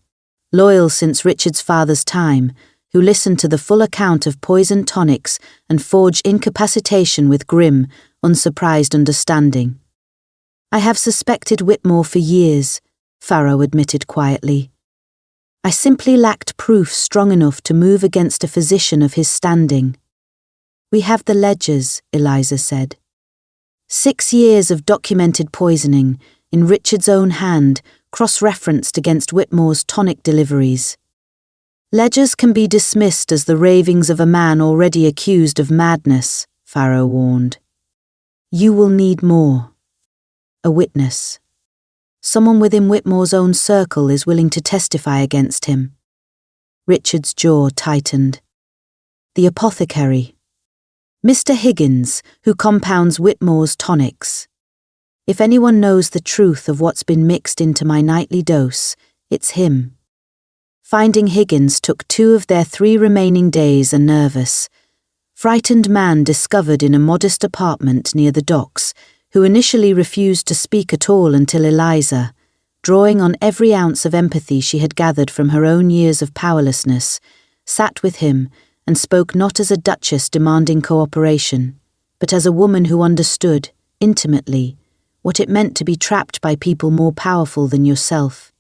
D: loyal since Richard's father's time, who listened to the full account of poisoned tonics and forged incapacitation with grim, unsurprised understanding. "I have suspected Whitmore for years," Farrow admitted quietly. "I simply lacked proof strong enough to move against a physician of his standing." "We have the ledgers," Eliza said. 6 years of documented poisoning, in Richard's own hand, cross-referenced against Whitmore's tonic deliveries. "Ledgers can be dismissed as the ravings of a man already accused of madness," Farrow warned. "You will need more. A witness. Someone within Whitmore's own circle is willing to testify against him." Richard's jaw tightened. "The apothecary. Mr. Higgins, who compounds Whitmore's tonics. If anyone knows the truth of what's been mixed into my nightly dose, it's him." Finding Higgins took 2 of their 3 remaining days a nervous, frightened man discovered in a modest apartment near the docks, who initially refused to speak at all until Eliza, drawing on every ounce of empathy she had gathered from her own years of powerlessness, sat with him and spoke not as a duchess demanding cooperation, but as a woman who understood, intimately, what it meant to be trapped by people more powerful than yourself.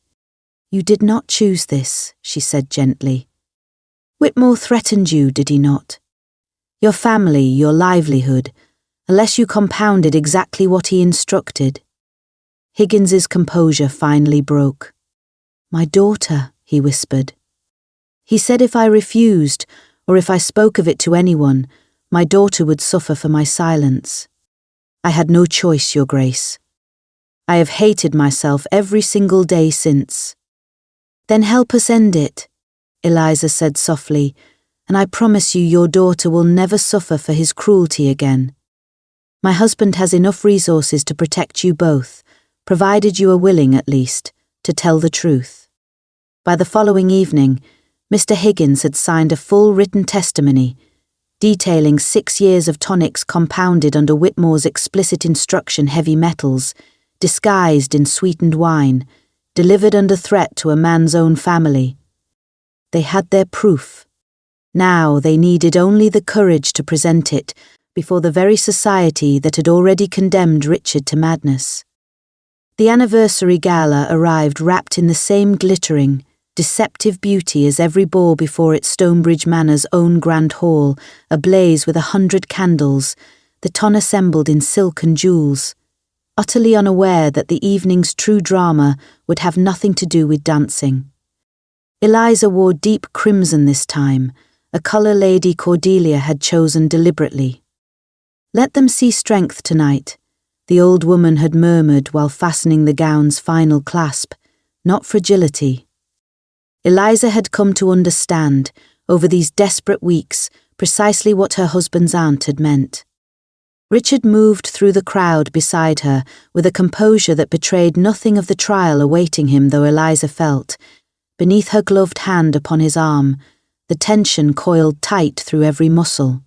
D: "You did not choose this," she said gently. "Whitmore threatened you, did he not? Your family, your livelihood, unless you compounded exactly what he instructed." Higgins's composure finally broke. "My daughter," he whispered. "He said if I refused, or if I spoke of it to anyone, my daughter would suffer for my silence. I had no choice, Your Grace. I have hated myself every single day since." "Then help us end it," Eliza said softly, "and I promise you your daughter will never suffer for his cruelty again. My husband has enough resources to protect you both, provided you are willing, at least, to tell the truth." By the following evening, Mr. Higgins had signed a full written testimony, detailing 6 years of tonics compounded under Whitmore's explicit instruction heavy metals, disguised in sweetened wine, delivered under threat to a man's own family. They had their proof. Now they needed only the courage to present it before the very society that had already condemned Richard to madness. The anniversary gala arrived wrapped in the same glittering, deceptive beauty as every ball before its Stonebridge Manor's own grand hall, ablaze with 100 candles, the ton assembled in silk and jewels, utterly unaware that the evening's true drama would have nothing to do with dancing. Eliza wore deep crimson this time, a colour Lady Cordelia had chosen deliberately. "Let them see strength tonight," the old woman had murmured while fastening the gown's final clasp, "not fragility." Eliza had come to understand, over these desperate weeks, precisely what her husband's aunt had meant. Richard moved through the crowd beside her with a composure that betrayed nothing of the trial awaiting him, though Eliza felt, beneath her gloved hand upon his arm, the tension coiled tight through every muscle.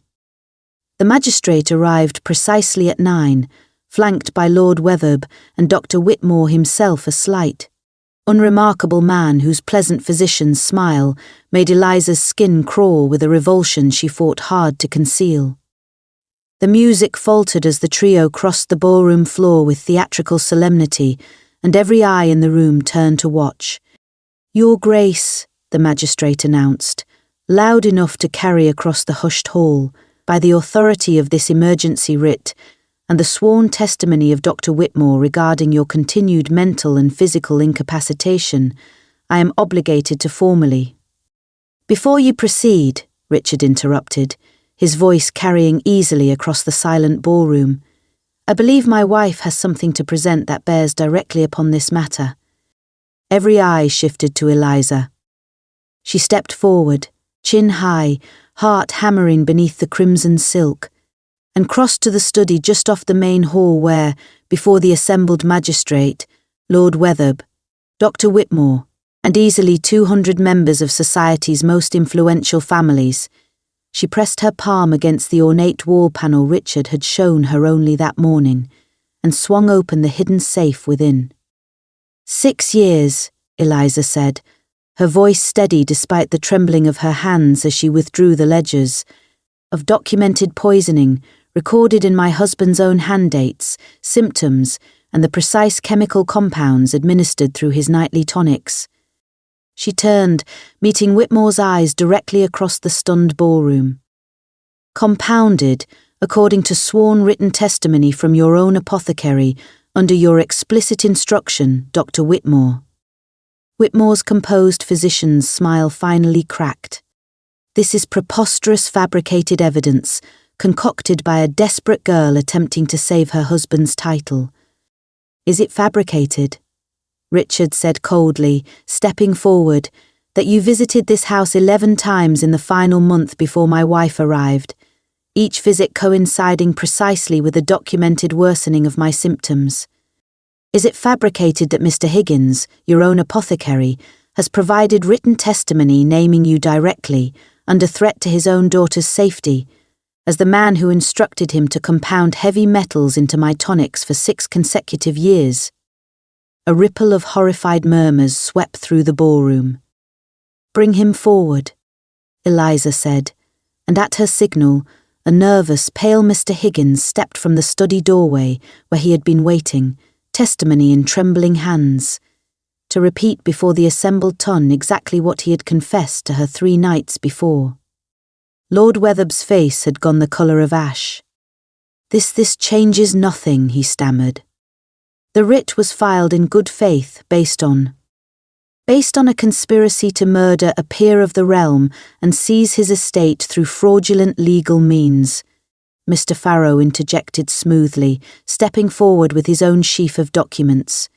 D: The magistrate arrived precisely at 9, flanked by Lord Wetherby and Dr. Whitmore himself, a slight, unremarkable man whose pleasant physician's smile made Eliza's skin crawl with a revulsion she fought hard to conceal. The music faltered as the trio crossed the ballroom floor with theatrical solemnity, and every eye in the room turned to watch. "Your Grace," the magistrate announced, loud enough to carry across the hushed hall, "by the authority of this emergency writ, and the sworn testimony of Dr. Whitmore regarding your continued mental and physical incapacitation, I am obligated to formally—" "Before you proceed," Richard interrupted, his voice carrying easily across the silent ballroom, "I believe my wife has something to present that bears directly upon this matter." Every eye shifted to Eliza. She stepped forward, chin high, heart hammering beneath the crimson silk, and crossed to the study just off the main hall where, before the assembled magistrate, Lord Wetherby, Dr. Whitmore, and easily 200 members of society's most influential families, she pressed her palm against the ornate wall panel Richard had shown her only that morning, and swung open the hidden safe within. 6 years, Eliza said, her voice steady despite the trembling of her hands as she withdrew the ledgers, of documented poisoning, recorded in my husband's own hand dates, symptoms, and the precise chemical compounds administered through his nightly tonics. She turned, meeting Whitmore's eyes directly across the stunned ballroom. "Compounded, according to sworn written testimony from your own apothecary, under your explicit instruction, Dr. Whitmore." Whitmore's composed physician's smile finally cracked. "This is preposterous fabricated evidence, concocted by a desperate girl attempting to save her husband's title." "Is it fabricated?" Richard said coldly, stepping forward, "that you visited this house 11 times in the final month before my wife arrived, each visit coinciding precisely with a documented worsening of my symptoms? Is it fabricated that Mr. Higgins, your own apothecary, has provided written testimony naming you directly, under threat to his own daughter's safety, as the man who instructed him to compound heavy metals into my tonics for 6 consecutive years. A ripple of horrified murmurs swept through the ballroom. "Bring him forward," Eliza said, and at her signal, a nervous, pale Mr. Higgins stepped from the study doorway where he had been waiting, testimony in trembling hands, to repeat before the assembled ton exactly what he had confessed to her 3 nights before. Lord Wetherby's face had gone the colour of ash. This changes nothing," he stammered. "The writ was filed in good faith based on a conspiracy to murder a peer of the realm and seize his estate through fraudulent legal means," Mr. Farrow interjected smoothly, stepping forward with his own sheaf of documents.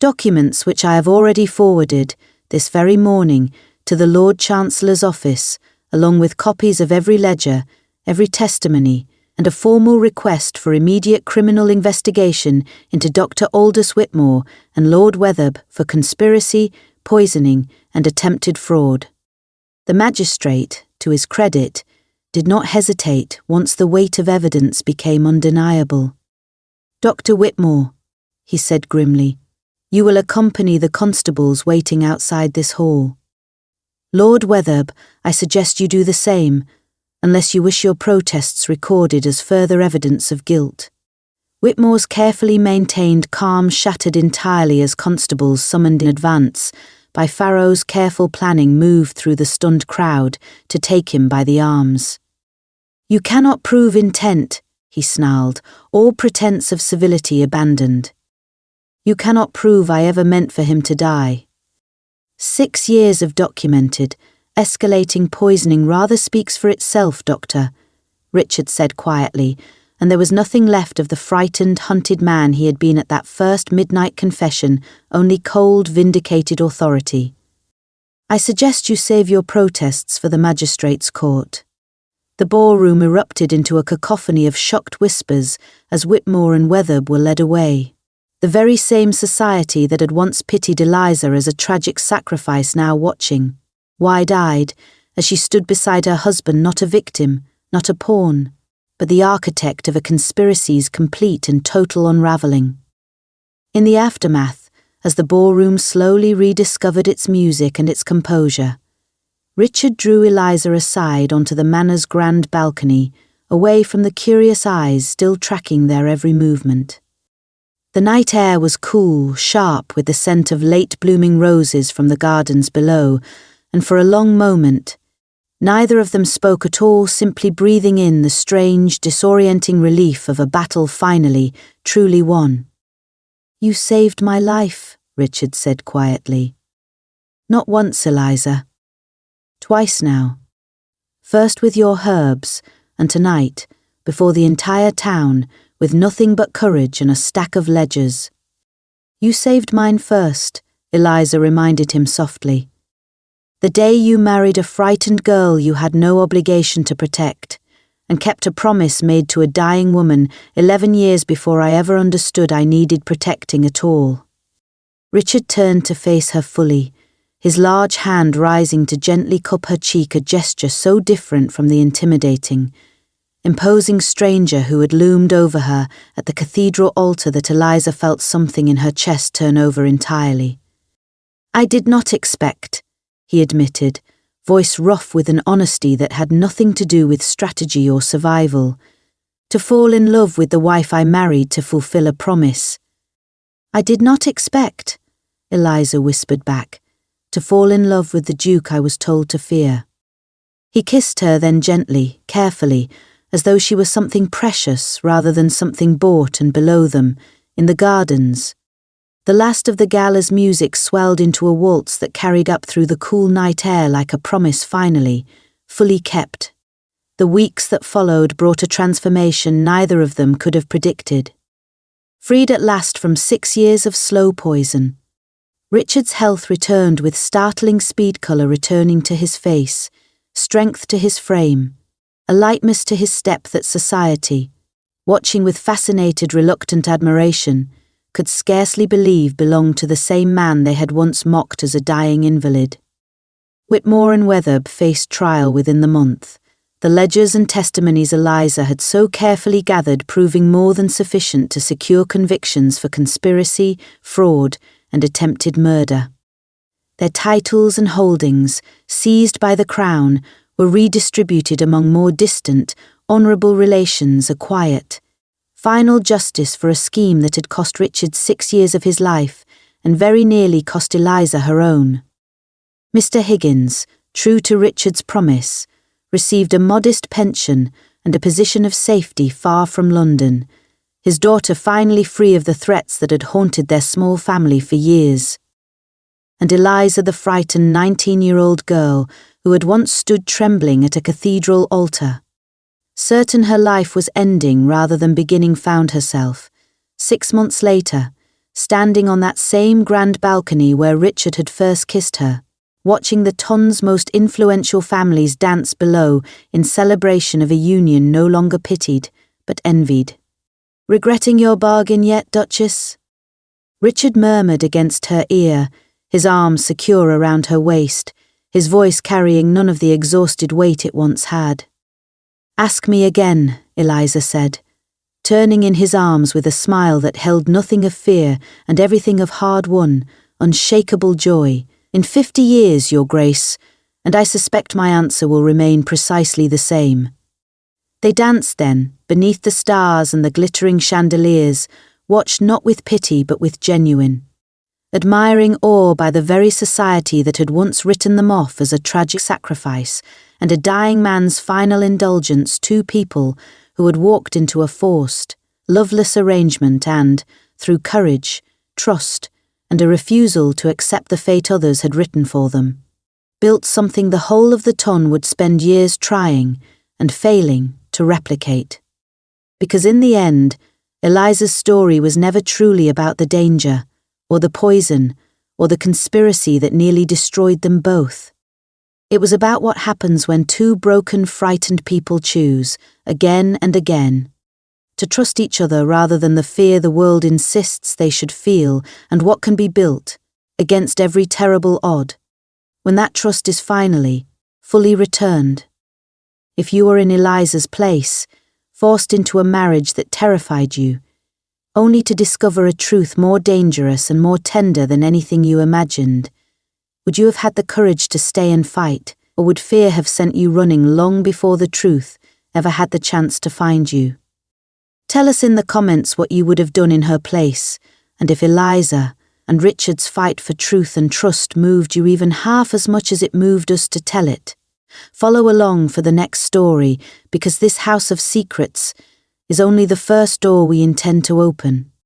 D: "Documents which I have already forwarded, this very morning, to the Lord Chancellor's office, along with copies of every ledger, every testimony, and a formal request for immediate criminal investigation into Dr. Aldous Whitmore and Lord Wetherby for conspiracy, poisoning, and attempted fraud." The magistrate, to his credit, did not hesitate once the weight of evidence became undeniable. "Dr. Whitmore," he said grimly, "you will accompany the constables waiting outside this hall. Lord Wetherby, I suggest you do the same, unless you wish your protests recorded as further evidence of guilt." Whitmore's carefully maintained calm shattered entirely as constables summoned in advance by Farrow's careful planning moved through the stunned crowd to take him by the arms. "You cannot prove intent," he snarled, all pretense of civility abandoned. "You cannot prove I ever meant for him to die. 6 years of documented, escalating poisoning rather speaks for itself, Doctor," Richard said quietly, and there was nothing left of the frightened, hunted man he had been at that first midnight confession, only cold, vindicated authority. "I suggest you save your protests for the magistrate's court." The ballroom erupted into a cacophony of shocked whispers as Whitmore and Wetherby were led away. The very same society that had once pitied Eliza as a tragic sacrifice now watching, wide-eyed, as she stood beside her husband, not a victim, not a pawn, but the architect of a conspiracy's complete and total unravelling. In the aftermath, as the ballroom slowly rediscovered its music and its composure, Richard drew Eliza aside onto the manor's grand balcony, away from the curious eyes still tracking their every movement. The night air was cool, sharp with the scent of late-blooming roses from the gardens below, and for a long moment, neither of them spoke at all, simply breathing in the strange, disorienting relief of a battle finally, truly won. "You saved my life," Richard said quietly. "Not once, Eliza. Twice now. First with your herbs, and tonight, before the entire town, with nothing but courage and a stack of ledgers." "You saved mine first," Eliza reminded him softly. "The day you married a frightened girl you had no obligation to protect, and kept a promise made to a dying woman 11 years before I ever understood I needed protecting at all." Richard turned to face her fully, his large hand rising to gently cup her cheek, a gesture so different from the intimidating, imposing stranger who had loomed over her at the cathedral altar that Eliza felt something in her chest turn over entirely. "I did not expect," he admitted, voice rough with an honesty that had nothing to do with strategy or survival, "to fall in love with the wife I married to fulfill a promise." "I did not expect," Eliza whispered back, "to fall in love with the Duke I was told to fear." He kissed her then gently, carefully, as though she was something precious rather than something bought, and below them, in the gardens, the last of the gala's music swelled into a waltz that carried up through the cool night air like a promise finally, fully kept. The weeks that followed brought a transformation neither of them could have predicted. Freed at last from 6 years of slow poison, Richard's health returned with startling speed, colour returning to his face, strength to his frame, a lightness to his step that society, watching with fascinated, reluctant admiration, could scarcely believe belonged to the same man they had once mocked as a dying invalid. Whitmore and Wetherby faced trial within the month, the ledgers and testimonies Eliza had so carefully gathered proving more than sufficient to secure convictions for conspiracy, fraud, and attempted murder. Their titles and holdings, seized by the Crown, were redistributed among more distant, honourable relations, a quiet, final justice for a scheme that had cost Richard 6 years of his life and very nearly cost Eliza her own. Mr. Higgins, true to Richard's promise, received a modest pension and a position of safety far from London, his daughter finally free of the threats that had haunted their small family for years. And Eliza, the frightened 19-year-old girl who had once stood trembling at a cathedral altar, certain her life was ending rather than beginning, found herself, 6 months later, standing on that same grand balcony where Richard had first kissed her, watching the ton's most influential families dance below in celebration of a union no longer pitied, but envied. "Regretting your bargain yet, Duchess?" Richard murmured against her ear, his arms secure around her waist, his voice carrying none of the exhausted weight it once had. "Ask me again," Eliza said, turning in his arms with a smile that held nothing of fear and everything of hard-won, unshakable joy. "In 50 years, Your Grace, and I suspect my answer will remain precisely the same." They danced then, beneath the stars and the glittering chandeliers, watched not with pity but with genuine, admiring awe by the very society that had once written them off as a tragic sacrifice and a dying man's final indulgence, two people who had walked into a forced, loveless arrangement and, through courage, trust, and a refusal to accept the fate others had written for them, built something the whole of the ton would spend years trying and failing to replicate. Because in the end, Eliza's story was never truly about the danger, or the poison, or the conspiracy that nearly destroyed them both. It was about what happens when two broken, frightened people choose, again and again, to trust each other rather than the fear the world insists they should feel, and what can be built, against every terrible odd, when that trust is finally, fully returned. If you were in Eliza's place, forced into a marriage that terrified you, only to discover a truth more dangerous and more tender than anything you imagined, would you have had the courage to stay and fight, or would fear have sent you running long before the truth ever had the chance to find you? Tell us in the comments what you would have done in her place, and if Eliza and Richard's fight for truth and trust moved you even half as much as it moved us to tell it. Follow along for the next story, because this house of secrets is only the first door we intend to open.